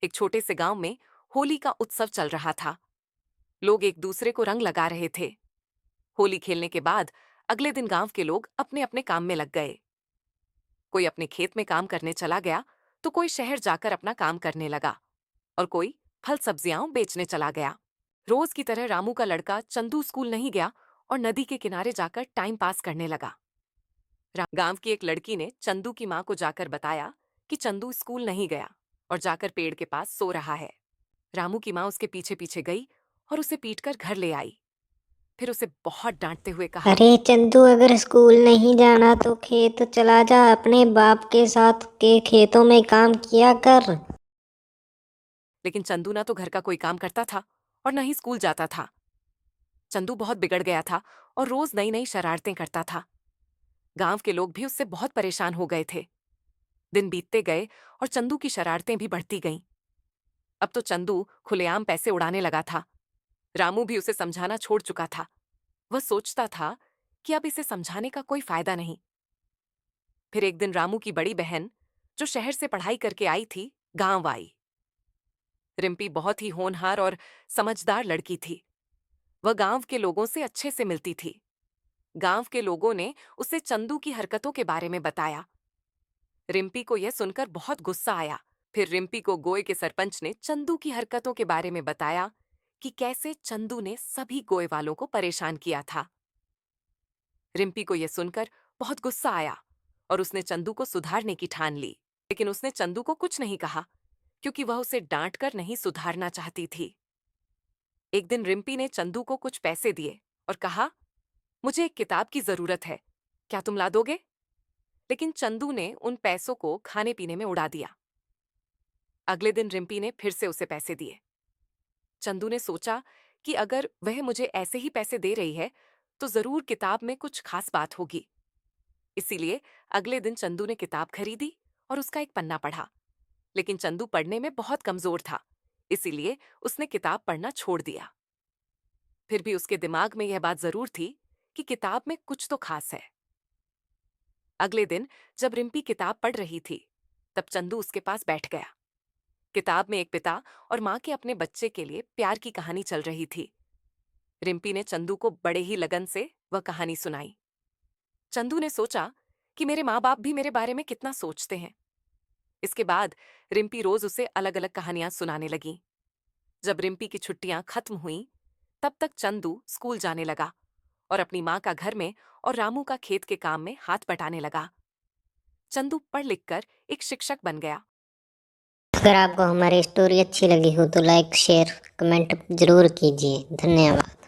एक छोटे से गांव में होली का उत्सव चल रहा था। लोग एक दूसरे को रंग लगा रहे थे। होली खेलने के बाद अगले दिन गांव के लोग अपने अपने काम में लग गए। कोई अपने खेत में काम करने चला गया, तो कोई शहर जाकर अपना काम करने लगा और कोई फल सब्जियां बेचने चला गया। रोज की तरह रामू का लड़का चंदू स्कूल नहीं गया और नदी के किनारे जाकर टाइम पास करने लगा। गांव की एक लड़की ने चंदू की मां को जाकर बताया कि चंदू स्कूल नहीं गया और जाकर पेड़ के पास सो रहा है। रामू की मां उसके पीछे पीछे गई और उसे पीटकर घर ले आई। फिर उसे बहुत डांटते हुए कहा, अरे चंदू, अगर स्कूल नहीं जाना तो खेत चला जा, अपने बाप के साथ के खेतों में काम किया कर। लेकिन चंदू ना तो घर का कोई काम करता था और न ही स्कूल जाता था। चंदू बहुत बिगड़ गया था और रोज नई नई शरारतें करता था। गांव के लोग भी उससे बहुत परेशान हो गए थे। दिन बीतते गए और चंदू की शरारतें भी बढ़ती गईं। अब तो चंदू खुलेआम पैसे उड़ाने लगा था। रामू भी उसे समझाना छोड़ चुका था। वह सोचता था कि अब इसे समझाने का कोई फायदा नहीं। फिर एक दिन रामू की बड़ी बहन, जो शहर से पढ़ाई करके आई थी, गांव आई। रिम्पी बहुत ही होनहार और समझदार लड़की थी। वह गांव के लोगों से अच्छे से मिलती थी। गांव के लोगों ने उसे चंदू की हरकतों के बारे में बताया। रिम्पी को यह सुनकर बहुत गुस्सा आया। फिर रिम्पी को गोए के सरपंच ने चंदू की हरकतों के बारे में बताया कि कैसे चंदू ने सभी गोए वालों को परेशान किया था। रिम्पी को यह सुनकर बहुत गुस्सा आया और उसने चंदू को सुधारने की ठान ली। लेकिन उसने चंदू को कुछ नहीं कहा, क्योंकि वह उसे डांट कर नहीं सुधारना चाहती थी। एक दिन रिम्पी ने चंदू को कुछ पैसे दिए और कहा, मुझे एक किताब की जरूरत है, क्या तुम ला दोगे? लेकिन चंदू ने उन पैसों को खाने पीने में उड़ा दिया। अगले दिन रिम्पी ने फिर से उसे पैसे दिए। चंदू ने सोचा कि अगर वह मुझे ऐसे ही पैसे दे रही है तो जरूर किताब में कुछ खास बात होगी। इसीलिए अगले दिन चंदू ने किताब खरीदी और उसका एक पन्ना पढ़ा। लेकिन चंदू पढ़ने में बहुत कमजोर था, इसीलिए उसने किताब पढ़ना छोड़ दिया। फिर भी उसके दिमाग में यह बात जरूर थी कि किताब में कुछ तो खास है। अगले दिन जब रिम्पी किताब पढ़ रही थी, तब चंदू उसके पास बैठ गया। किताब में एक पिता और मां के अपने बच्चे के लिए प्यार की कहानी चल रही थी। रिम्पी ने चंदू को बड़े ही लगन से वह कहानी सुनाई। चंदू ने सोचा कि मेरे माँ बाप भी मेरे बारे में कितना सोचते हैं। इसके बाद रिम्पी रोज उसे अलग अलग कहानियां सुनाने लगी। जब रिम्पी की छुट्टियां खत्म हुईं, तब तक चंदू स्कूल जाने लगा और अपनी माँ का घर में और रामू का खेत के काम में हाथ बटाने लगा। चंदू पढ़ लिख कर एक शिक्षक बन गया। अगर आपको हमारी स्टोरी अच्छी लगी हो तो लाइक शेयर कमेंट जरूर कीजिए। धन्यवाद।